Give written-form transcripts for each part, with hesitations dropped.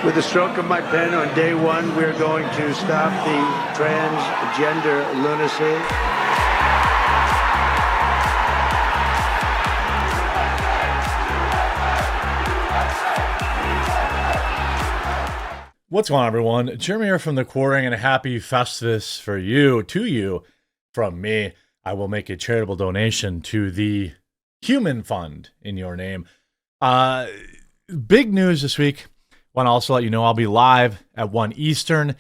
With the stroke of my pen on day one, we're going to stop the transgender lunacy. What's going on, everyone? Jeremy here from the Quartering, and a happy Festivus to you, from me. I will make a charitable donation to the Human Fund in your name. Big news this week. Want to also let you know I'll be live at 1 Eastern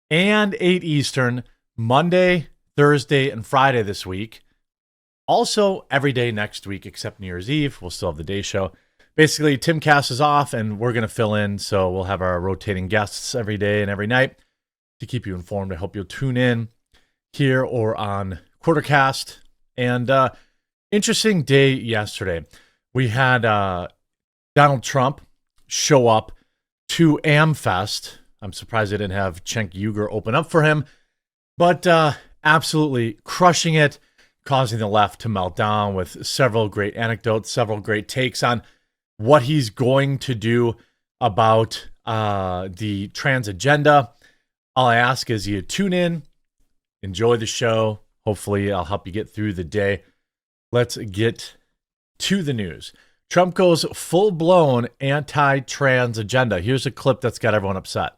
and 8 Eastern Monday, Thursday, and Friday this week. Also, every day next week except New Year's Eve. We'll still have the day show. Basically, Tim Cass is off, and we're going to fill in, so we'll have our rotating guests every day and every night to keep you informed. I hope you'll tune in here or on Quartercast. And interesting day yesterday. We had Donald Trump show up to AmFest. I'm surprised they didn't have Cenk Uygur open up for him, but absolutely crushing it, causing the left to melt down with several great anecdotes, several great takes on what he's going to do about the trans agenda. All I ask is you tune in, enjoy the show. Hopefully I'll help you get through the day. Let's get to the news. Trump goes full-blown anti-trans agenda. Here's a clip that's got everyone upset.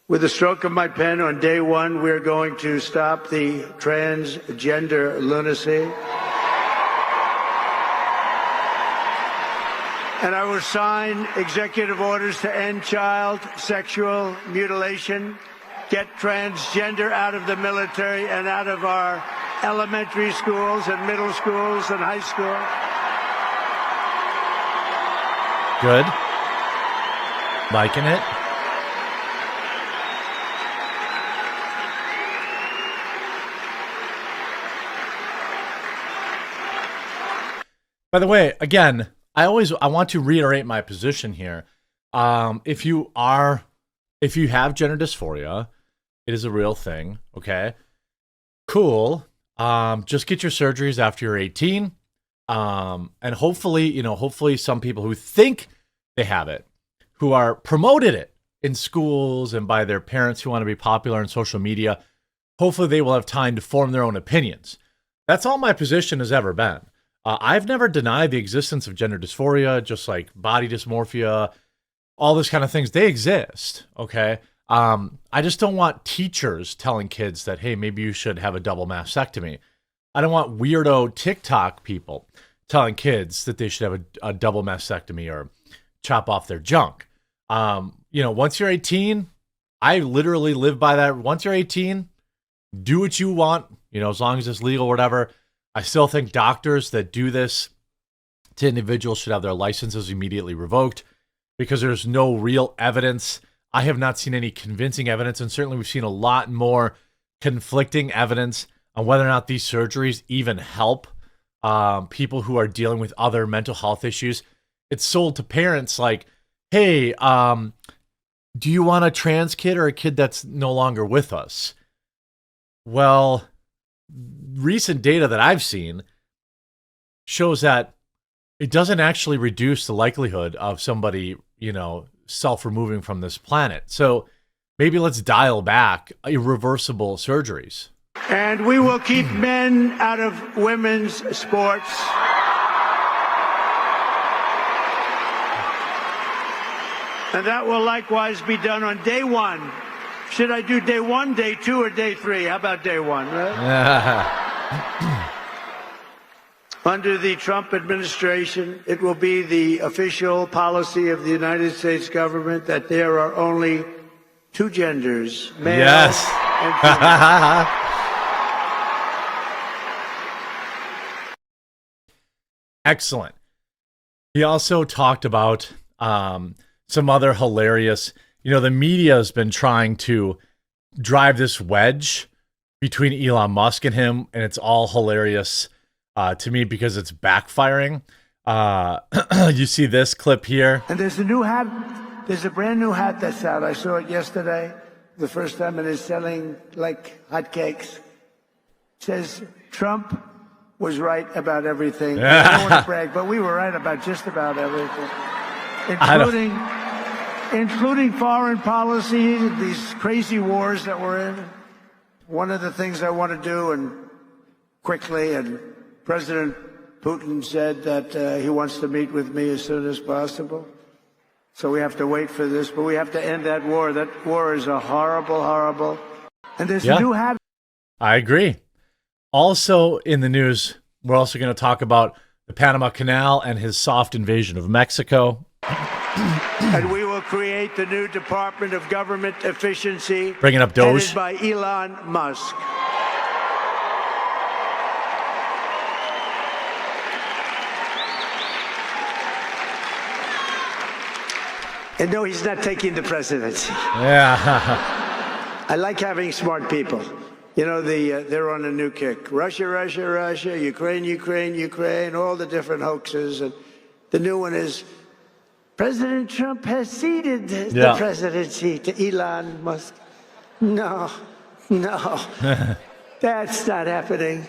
With the stroke of my pen on day one, we're going to stop the transgender lunacy. And I will sign executive orders to end child sexual mutilation, get transgender out of the military and out of our elementary schools and middle schools and high school. Good. Liking it. By the way, again, I want to reiterate my position here. If you have gender dysphoria, it is a real thing. Okay, cool. Just get your surgeries after you're 18. And hopefully some people who think they have it, who are promoted it in schools and by their parents who want to be popular on social media, hopefully they will have time to form their own opinions. That's all my position has ever been. I've never denied the existence of gender dysphoria, just like body dysmorphia, all those kind of things. They exist, okay? I just don't want teachers telling kids that, hey, maybe you should have a double mastectomy. I don't want weirdo TikTok people telling kids that they should have a double mastectomy or chop off their junk. Once you're 18, I literally live by that. Once you're 18, do what you want, as long as it's legal or whatever. I still think doctors that do this to individuals should have their licenses immediately revoked because there's no real evidence. I have not seen any convincing evidence, and certainly we've seen a lot more conflicting evidence on whether or not these surgeries even help people who are dealing with other mental health issues. It's sold to parents like, hey, do you want a trans kid or a kid that's no longer with us? Well, recent data that I've seen shows that it doesn't actually reduce the likelihood of somebody, self-removing from this planet. So maybe let's dial back irreversible surgeries. And we will keep men out of women's sports. And that will likewise be done on day one. Should I do day one, day two, or day three? How about day one, right? Under the Trump administration, it will be the official policy of the United States government that there are only two genders, male and female. Excellent. He also talked about some other hilarious, the media has been trying to drive this wedge between Elon Musk and him, and it's all hilarious to me because it's backfiring. You see this clip here. And there's a new hat. There's a brand new hat that's out. I saw it yesterday, the first time, and it's selling like hotcakes. It says, Trump was right about everything. I don't want to brag, but we were right about just about everything, including including foreign policy, these crazy wars that we're in. One of the things I want to do, and quickly, and President Putin said that he wants to meet with me as soon as possible. So we have to wait for this, but we have to end that war. That war is a horrible, horrible. And there's new habits. I agree. Also in the news, we're also going to talk about the Panama Canal and his soft invasion of Mexico. And we will create the new Department of Government Efficiency. Bringing up Doge. Headed by Elon Musk. And no, he's not taking the presidency. Yeah. I like having smart people. You know, they're on a new kick. Russia, Russia, Russia, Ukraine, Ukraine, Ukraine, all the different hoaxes. And the new one is President Trump has ceded the presidency to Elon Musk. No, that's not happening.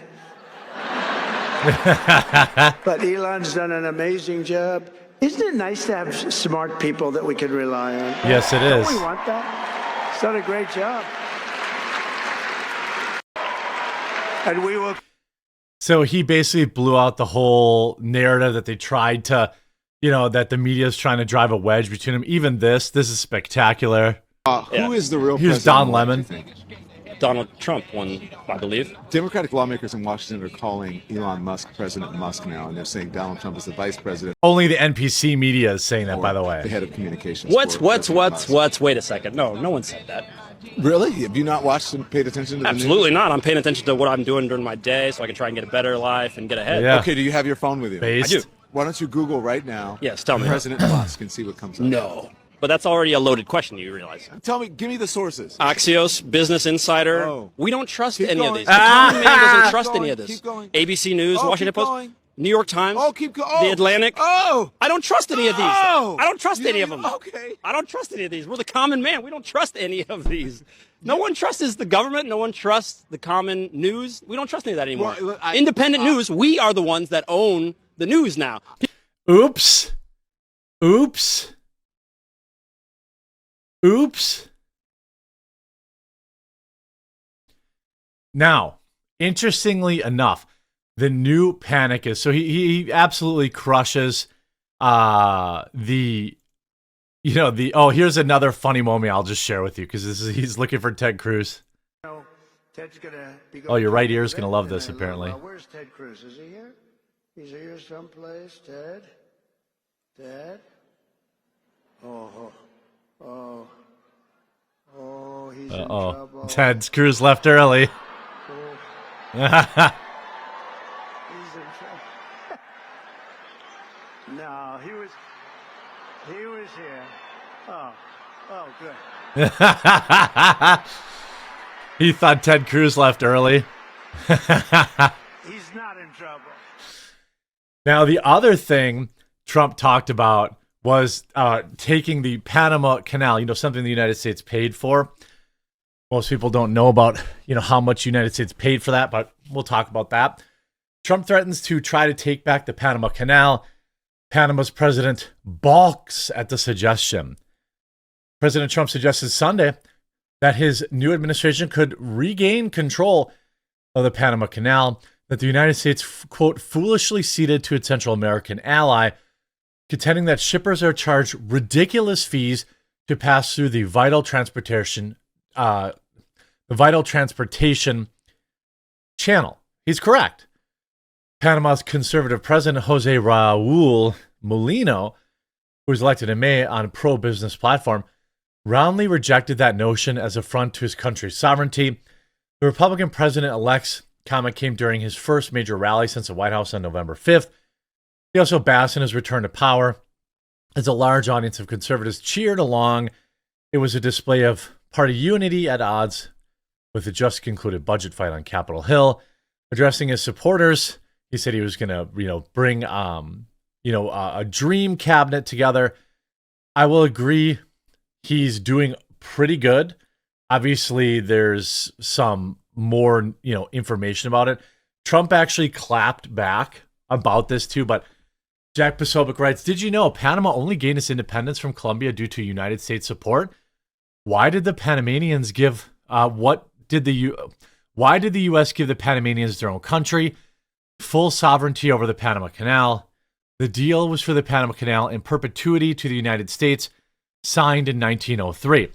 But Elon's done an amazing job. Isn't it nice to have smart people that we can rely on? Yes, it is. Don't we want that? He's done a great job. And we will. So he basically blew out the whole narrative that they tried to, that the media is trying to drive a wedge between them. Even this is spectacular. Who is the real Here's president? Don Lemon. Donald Trump won, I believe. Democratic lawmakers in Washington are calling Elon Musk President Musk now, and they're saying Donald Trump is the vice president. Only the NPC media is saying that, by the The way. head of communications. What's? for President Musk. Wait a second. No one said that. Really? Have you not watched and paid attention to the Absolutely news? not. I'm paying attention to what I'm doing during my day so I can try and get a better life and get ahead. Yeah. Okay, do you have your phone with you? Based. I do. Why don't you Google right now? Yes, tell me. President Musk and see what comes up. No. But that's already a loaded question, you realize. Tell me, give me the sources. Axios, Business Insider. Oh. We don't trust Keep any going. of these. The common man doesn't trust Keep any of going. this. Keep going. ABC News, Oh, Washington keep Post, going. New York Times, Oh, keep going. The Atlantic. Oh! I don't trust any of these. Oh! I don't trust any of them. Okay. I don't trust any of these. We're the common man. We don't trust any of these. No one trusts the government. No one trusts the common news. We don't trust any of that anymore. Well, Independent news, we are the ones that own the news now. Oops. Now, interestingly enough, the new panic is, so he absolutely crushes here's another funny moment I'll just share with you because he's looking for Ted Cruz. Ted's gonna be Oh, your right ear's gonna love this, apparently. Where's Ted Cruz? Is he here? He's here someplace. Ted? Oh, he's in trouble. Ted Cruz left early. He's in trouble. No, he was here. Oh, good. He thought Ted Cruz left early. He's not in trouble. Now, the other thing Trump talked about was taking the Panama Canal, something the United States paid for. Most people don't know about, how much United States paid for that, but we'll talk about that. Trump threatens to try to take back the Panama Canal. Panama's president balks at the suggestion. President Trump suggested Sunday that his new administration could regain control of the Panama Canal that the United States, quote, foolishly ceded to its Central American ally, contending that shippers are charged ridiculous fees to pass through the vital transportation channel. He's correct. Panama's conservative president, Jose Raul Molino, who was elected in May on a pro-business platform, roundly rejected that notion as an affront to his country's sovereignty. The Republican president-elect's comment came during his first major rally since the White House on November 5th. He also basked in his return to power as a large audience of conservatives cheered along. It was a display of party unity at odds with the just concluded budget fight on Capitol Hill. Addressing his supporters, he said he was going to, bring, a dream cabinet together. I will agree. He's doing pretty good. Obviously, there's some more, information about it. Trump actually clapped back about this too, but Jack Posobiec writes, did you know Panama only gained its independence from Colombia due to United States support? Why did the Panamanians give, why did the U.S. give the Panamanians their own country? Full sovereignty over the Panama Canal. The deal was for the Panama Canal in perpetuity to the United States, signed in 1903.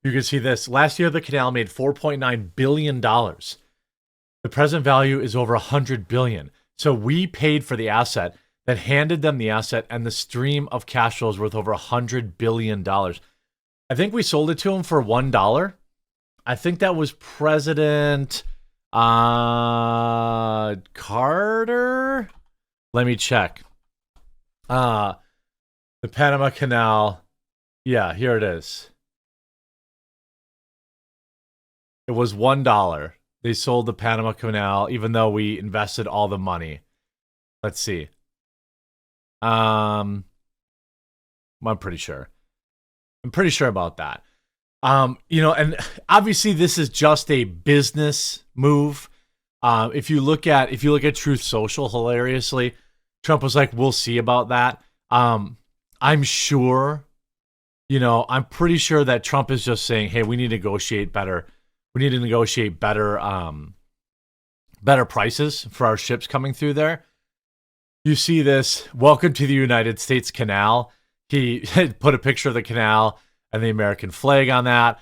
You can see this. Last year, the canal made $4.9 billion. The present value is over $100 billion. So we paid for the asset that handed them the asset, and the stream of cash flow is worth over $100 billion. I think we sold it to them for $1. I think that was President Carter. Let me check. The Panama Canal. Yeah, here it is. It was $1. They sold the Panama Canal, even though we invested all the money. Let's see. I'm pretty sure. I'm pretty sure about that. And obviously this is just a business move. If you look at Truth Social, hilariously, Trump was like, "We'll see about that." I'm sure, I'm pretty sure that Trump is just saying, "Hey, we need to negotiate better. We need to negotiate better prices for our ships coming through there." You see this, welcome to the United States Canal. He put a picture of the canal and the American flag on that.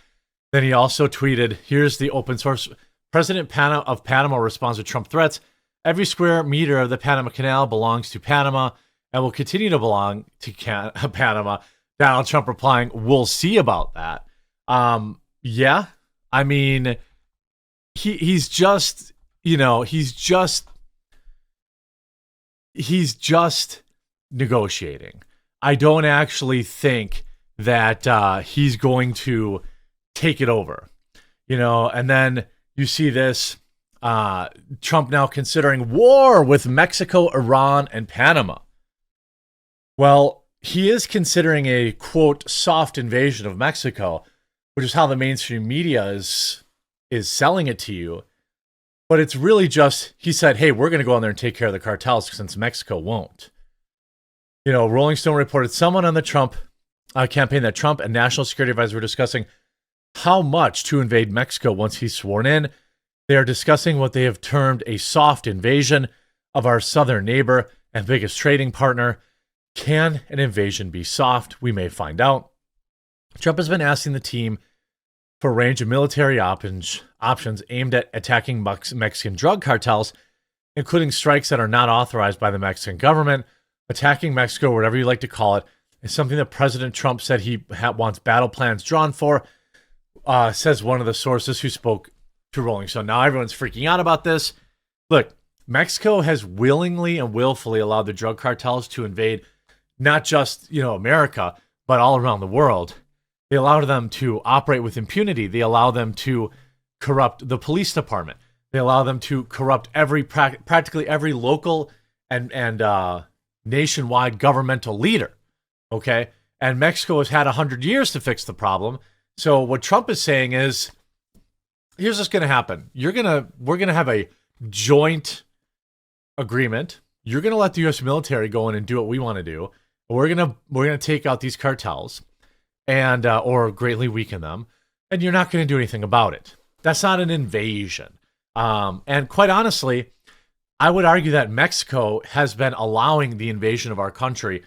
Then he also tweeted, here's the open source. President of Panama responds to Trump threats. Every square meter of the Panama Canal belongs to Panama and will continue to belong to Panama. Donald Trump replying, we'll see about that. Yeah, I mean, he's just negotiating. I don't actually think that he's going to take it over, and then you see this, Trump now considering war with Mexico, Iran, and Panama. Well, he is considering a, quote, soft invasion of Mexico, which is how the mainstream media is selling it to you. But it's really just, he said, hey, we're going to go in there and take care of the cartels since Mexico won't. Rolling Stone reported someone on the Trump campaign that Trump and National Security Advisor were discussing how much to invade Mexico once he's sworn in. They are discussing what they have termed a soft invasion of our southern neighbor and biggest trading partner. Can an invasion be soft? We may find out. Trump has been asking the team for a range of military options aimed at attacking Mexican drug cartels, including strikes that are not authorized by the Mexican government. Attacking Mexico, whatever you like to call it, is something that President Trump said he wants battle plans drawn for, says one of the sources who spoke to Rolling Stone. Now everyone's freaking out about this. Look, Mexico has willingly and willfully allowed the drug cartels to invade not just, America, but all around the world. They allow them to operate with impunity. They allow them to corrupt the police department. They allow them to corrupt practically every local and nationwide governmental leader. Okay? And Mexico has had 100 years to fix the problem. So what Trump is saying is, here's what's going to happen. We're going to have a joint agreement. You're going to let the U.S. military go in and do what we want to do. We're going to take out these cartels and or greatly weaken them, and you're not going to do anything about it. That's not an invasion. And quite honestly, I would argue that Mexico has been allowing the invasion of our country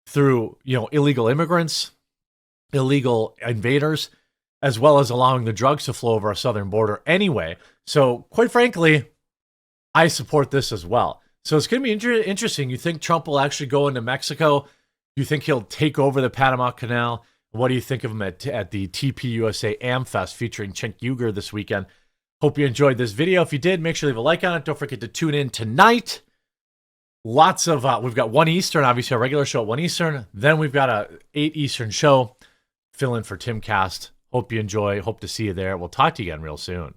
through, illegal immigrants, illegal invaders, as well as allowing the drugs to flow over our southern border anyway. So quite frankly, I support this as well. So it's going to be interesting. You think Trump will actually go into Mexico? You think he'll take over the Panama Canal? What do you think of him at the TPUSA AmFest featuring Cenk Uygur this weekend? Hope you enjoyed this video. If you did, make sure to leave a like on it. Don't forget to tune in tonight. Lots of, we've got 1 Eastern, obviously our regular show at 1 Eastern. Then we've got a 8 Eastern show. Fill in for Tim Cast. Hope you enjoy. Hope to see you there. We'll talk to you again real soon.